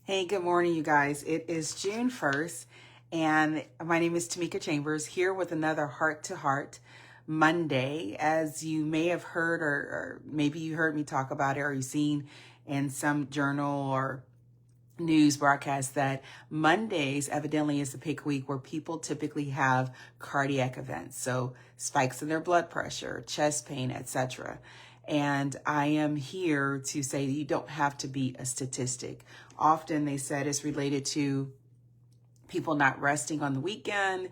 Hey, good morning, you guys. It is June 1st, and my name is Tamika Chambers here with another Heart to Heart Monday. As you may have heard, or maybe you heard me talk about it, or you've seen in some journal or news broadcast that Mondays evidently is the peak week where people typically have cardiac events. So spikes in their blood pressure, chest pain, etc. And I am here to say that you don't have to be a statistic. Often they said it's related to people not resting on the weekend,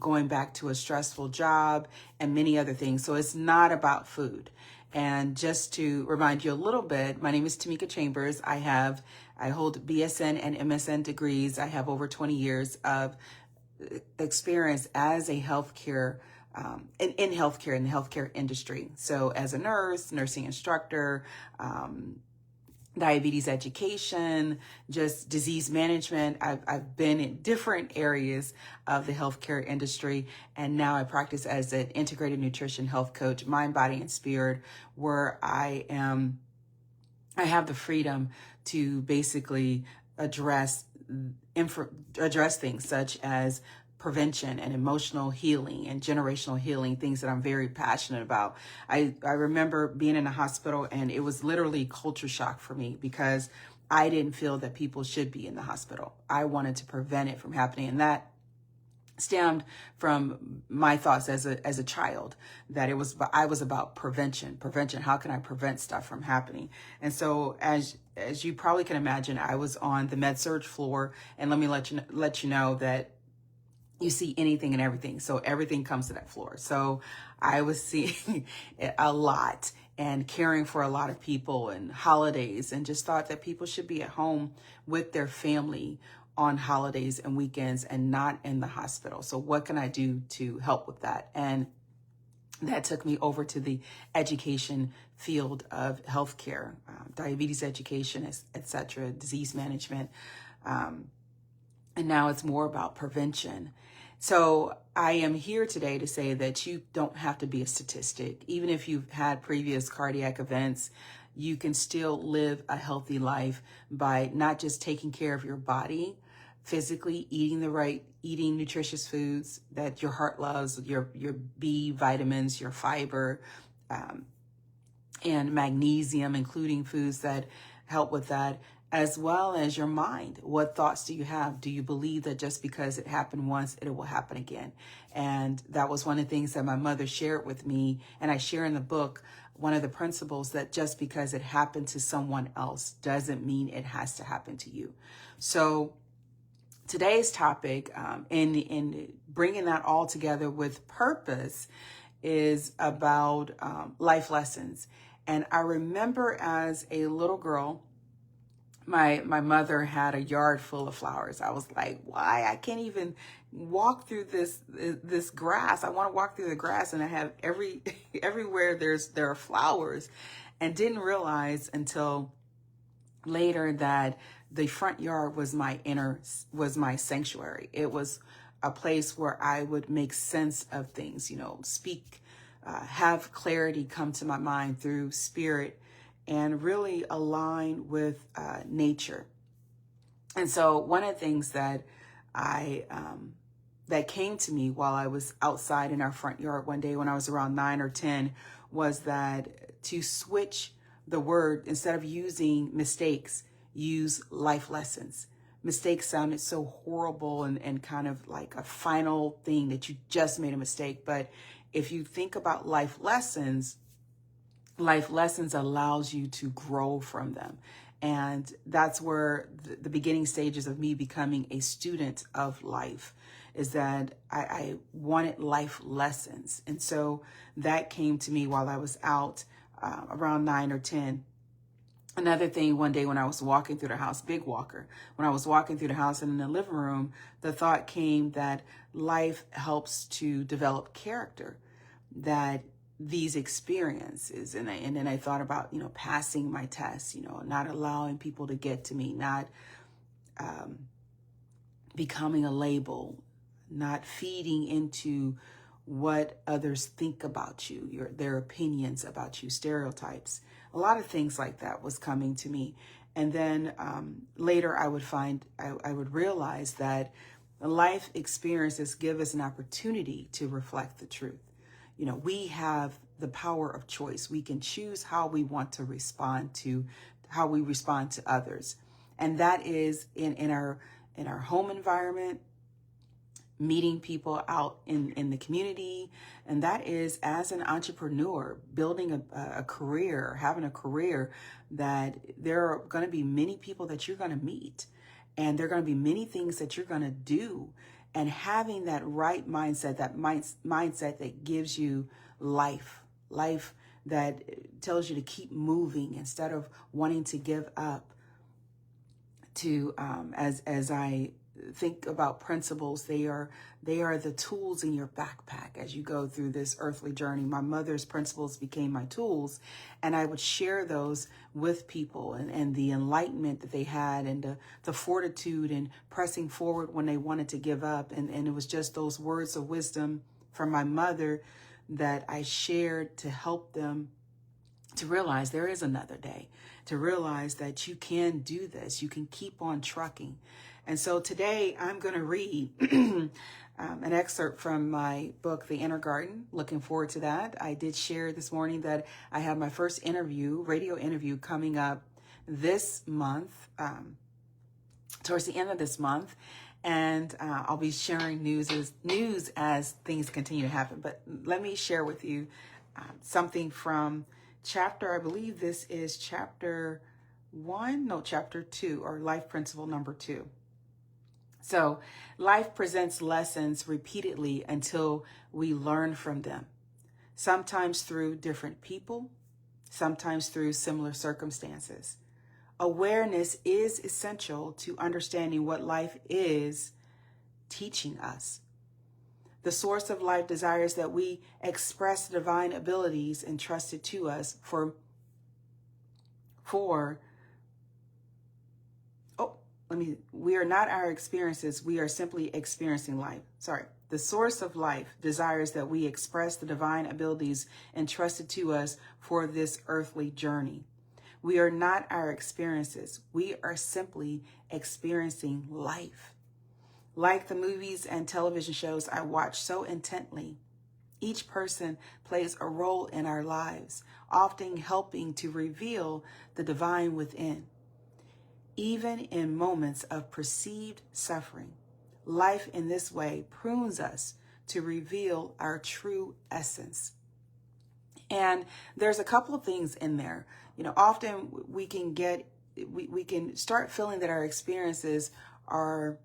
going back to a stressful job, and many other things. So it's not about food. And just to remind you a little bit, my name is Tamika Chambers. I hold BSN and MSN degrees. I have over 20 years of experience as a healthcare in healthcare, in the healthcare industry. So as a nurse, nursing instructor, diabetes education, just disease management. I've been in different areas of the healthcare industry, and now I practice as an integrated nutrition health coach, mind, body, and spirit, where I have the freedom to basically address things such as prevention and emotional healing and generational healing, things that I'm very passionate about. I remember being in a hospital, and it was literally culture shock for me because I didn't feel that people should be in the hospital. I wanted to prevent it from happening, and that stemmed from my thoughts as a child, that I was about prevention. How can I prevent stuff from happening? And so as you probably can imagine, I was on the med surg floor, and let me let you know that you see anything and everything. So everything comes to that floor. So I was seeing a lot and caring for a lot of people and holidays, and just thought that people should be at home with their family on holidays and weekends and not in the hospital. So what can I do to help with that? And that took me over to the education field of healthcare, diabetes education, etc., disease management. And now it's more about prevention. So I am here today to say that you don't have to be a statistic. Even if you've had previous cardiac events, you can still live a healthy life by not just taking care of your body physically, eating nutritious foods that your heart loves, your B vitamins, your fiber, and magnesium, including foods that help with that, as well as your mind. What thoughts do you have? Do you believe that just because it happened once, it will happen again? And that was one of the things that my mother shared with me, and I share in the book, one of the principles that just because it happened to someone else doesn't mean it has to happen to you. So today's topic, in bringing that all together with purpose, is about life lessons. And I remember as a little girl, my mother had a yard full of flowers. I was like, why? I can't even walk through this grass. I want to walk through the grass, and I have everywhere there are flowers, and didn't realize until later that the front yard was my sanctuary. It was a place where I would make sense of things, speak, have clarity come to my mind through spirit, and really align with nature. And so one of the things that that came to me while I was outside in our front yard one day when I was around 9 or 10 was that to switch the word, instead of using mistakes, use life lessons. Mistakes sounded so horrible and kind of like a final thing that you just made a mistake. But if you think about life lessons allows you to grow from them. And that's where the beginning stages of me becoming a student of life is that I wanted life lessons. And so that came to me while I was out around 9 or 10. Another thing, one day when I was walking through the house, big walker, when I was walking through the house and in the living room, the thought came that life helps to develop character, that these experiences, and then I thought about, passing my tests, not allowing people to get to me, not becoming a label, not feeding into what others think about you, their opinions about you, stereotypes. A lot of things like that was coming to me. And then later I would realize that life experiences give us an opportunity to reflect the truth. You know, we have the power of choice. We can choose how we want to respond to others. And that is in our home environment, meeting people out in the community. And that is as an entrepreneur, building a career, having a career, that there are going to be many people that you're going to meet. And there are going to be many things that you're going to do. And having that right mindset, that mindset that gives you life that tells you to keep moving instead of wanting to give up. To as I think about principles, they are the tools in your backpack as you go through this earthly journey. My mother's principles became my tools, and I would share those with people, and the enlightenment that they had, and the fortitude and pressing forward when they wanted to give up. And it was just those words of wisdom from my mother that I shared to help them to realize there is another day, to realize that you can do this, you can keep on trucking. And so today I'm going to read an excerpt from my book, The Inner Garden. Looking forward to that. I did share this morning that I have my first radio interview coming up this month, towards the end of this month. And I'll be sharing news as things continue to happen. But let me share with you something from chapter, I believe this is chapter 2, or life principle number 2. So life presents lessons repeatedly until we learn from them, sometimes through different people, sometimes through similar circumstances. Awareness is essential to understanding what life is teaching us. The source of life desires that we express divine abilities entrusted to us we are not our experiences, we are simply experiencing life. The source of life desires that we express the divine abilities entrusted to us for this earthly journey. We are not our experiences, we are simply experiencing life. Like the movies and television shows I watch so intently, each person plays a role in our lives, often helping to reveal the divine within. Even in moments of perceived suffering, life in this way prunes us to reveal our true essence. And there's a couple of things in there. You know, often we can start feeling that our experiences our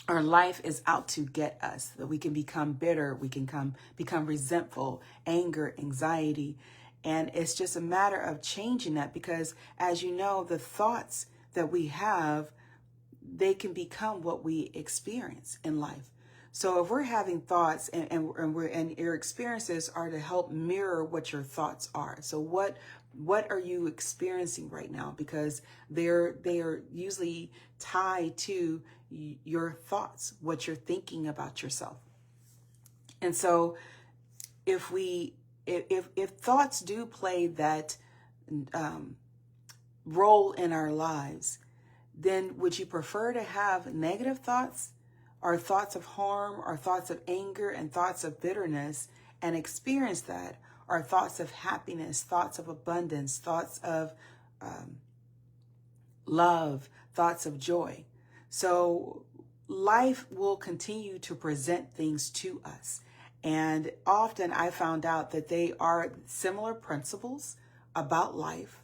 life is out to get us, that we can become bitter, we can become resentful, anger, anxiety. And it's just a matter of changing that, because as you know, the thoughts that we have, they can become what we experience in life. So if we're having thoughts and your experiences are to help mirror what your thoughts are. So what are you experiencing right now? Because they are usually tied to your thoughts, what you're thinking about yourself. And so if thoughts do play that role in our lives, then would you prefer to have negative thoughts, or thoughts of harm, or thoughts of anger and thoughts of bitterness, and experience that, or thoughts of happiness, thoughts of abundance, thoughts of love, thoughts of joy? So life will continue to present things to us. And often I found out that they are similar principles about life,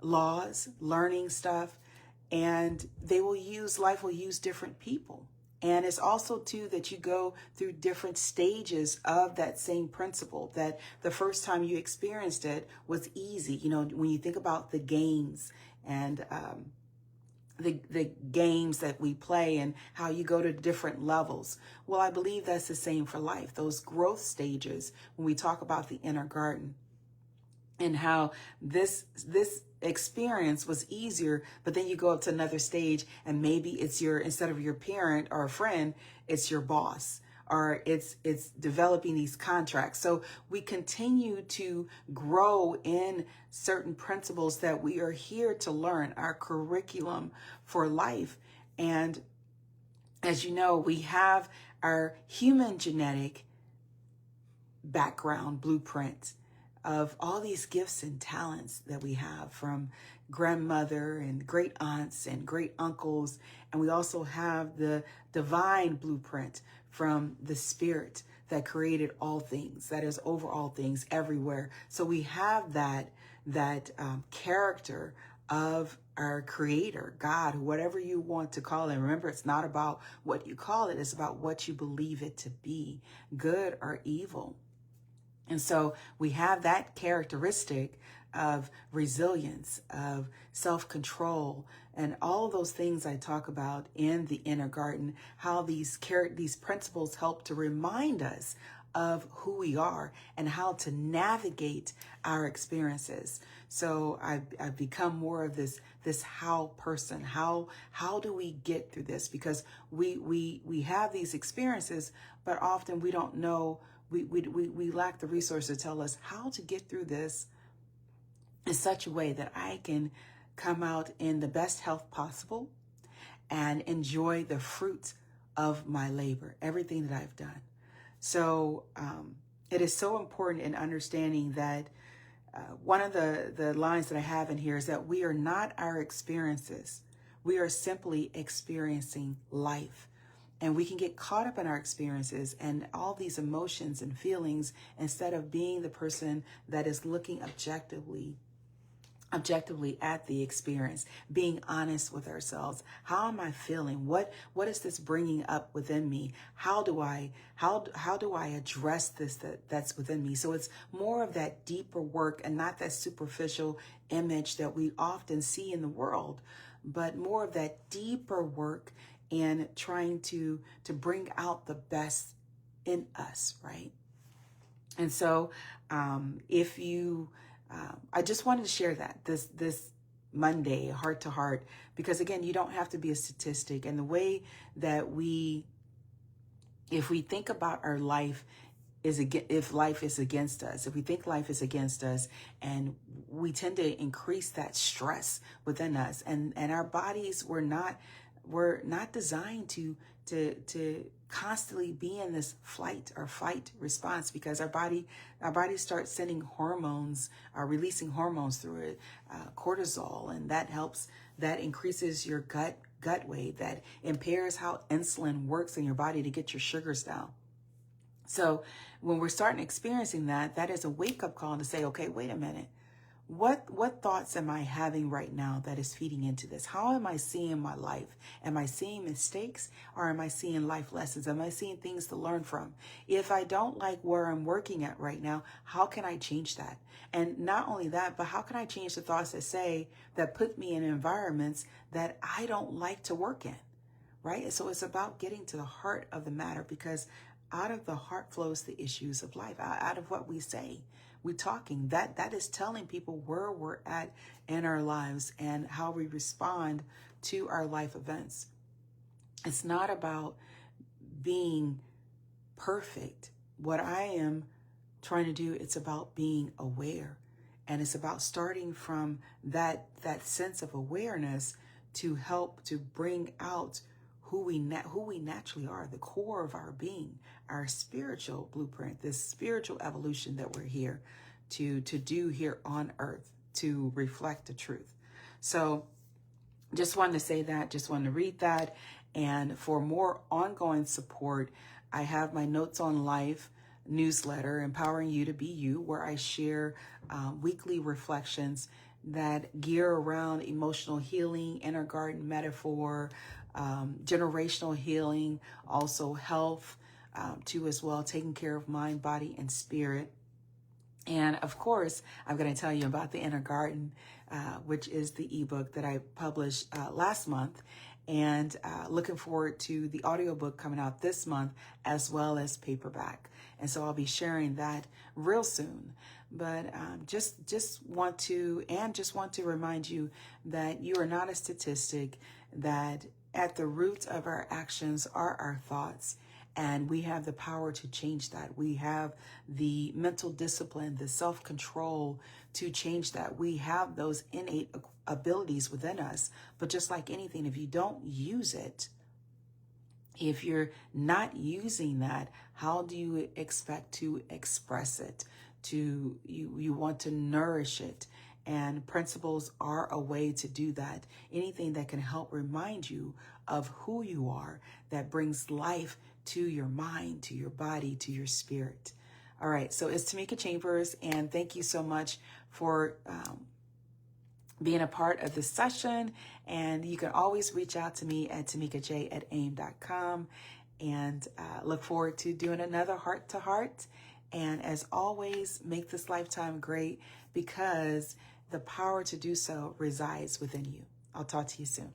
laws, learning stuff, and life will use different people. And it's also too that you go through different stages of that same principle, that the first time you experienced it was easy. You know, when you think about the games and the games that we play and how you go to different levels. Well, I believe that's the same for life. Those growth stages, when we talk about the inner garden, and how this experience was easier, but then you go up to another stage and maybe it's instead of your parent or a friend, it's your boss, or it's developing these contracts. So we continue to grow in certain principles that we are here to learn, our curriculum for life. And as you know, we have our human genetic background blueprint of all these gifts and talents that we have from grandmother and great aunts and great uncles. And we also have the divine blueprint from the spirit that created all things, that is over all things everywhere. So we have that character of our creator, God, whatever you want to call it. Remember, it's not about what you call it. It's about what you believe it to be, good or evil. And so we have that characteristic of resilience, of self-control, and all those things I talk about in the inner garden, how these principles help to remind us of who we are and how to navigate our experiences. So I've become more of this how person. How do we get through this? Because we have these experiences, but often we don't know. We lack the resources to tell us how to get through this in such a way that I can come out in the best health possible and enjoy the fruit of my labor, everything that I've done. So it is so important in understanding that one of the lines that I have in here is that we are not our experiences. We are simply experiencing life. And we can get caught up in our experiences and all these emotions and feelings instead of being the person that is looking objectively at the experience, being honest with ourselves. How am I feeling? What is this bringing up within me? How do I address this that's within me? So it's more of that deeper work and not that superficial image that we often see in the world, but more of that deeper work and trying to bring out the best in us, right? And so if you, I just wanted to share that this Monday, heart to heart, because again, you don't have to be a statistic. And the way that if we think about our life if life is against us, if we think life is against us, and we tend to increase that stress within us, and our bodies were not designed to constantly be in this flight or fight response, because our body starts sending hormones, releasing hormones through it, cortisol, and that increases your gut weight, that impairs how insulin works in your body to get your sugars down. So when we're starting experiencing that is a wake-up call to say, okay, wait a minute. What thoughts am I having right now that is feeding into this? How am I seeing my life? Am I seeing mistakes, or am I seeing life lessons? Am I seeing things to learn from? If I don't like where I'm working at right now, how can I change that? And not only that, but how can I change the thoughts that put me in environments that I don't like to work in, right? So it's about getting to the heart of the matter, because out of the heart flows the issues of life. Out of what we say, we're talking. That is telling people where we're at in our lives and how we respond to our life events. It's not about being perfect. What I am trying to do, it's about being aware. And it's about starting from that sense of awareness to help to bring out who we naturally are, the core of our being, our spiritual blueprint, this spiritual evolution that we're here to do here on earth, to reflect the truth. So just wanted to say that, just wanted to read that. And for more ongoing support, I have my Notes on Life newsletter, Empowering You to Be You, where I share weekly reflections that gear around emotional healing, inner garden metaphor, generational healing, also health, too, as well, taking care of mind, body, and spirit. And of course, I'm going to tell you about the Inner Garden, which is the ebook that I published last month, and looking forward to the audiobook coming out this month, as well as paperback. And so I'll be sharing that real soon. But just want to remind you that you are not a statistic, that at the root of our actions are our thoughts, And we have the power to change that. We have the mental discipline, the self-control to change that. We have those innate abilities within us. But just like anything, if you don't use it, if you're not using that, how do you expect to express it? You want to nourish it. And principles are a way to do that. Anything that can help remind you of who you are, that brings life to your mind, to your body, to your spirit. All right, so it's Tamika Chambers, and thank you so much for being a part of this session. And you can always reach out to me at tamikaj@aim.com, and look forward to doing another heart to heart. And as always, make this lifetime great, because the power to do so resides within you. I'll talk to you soon.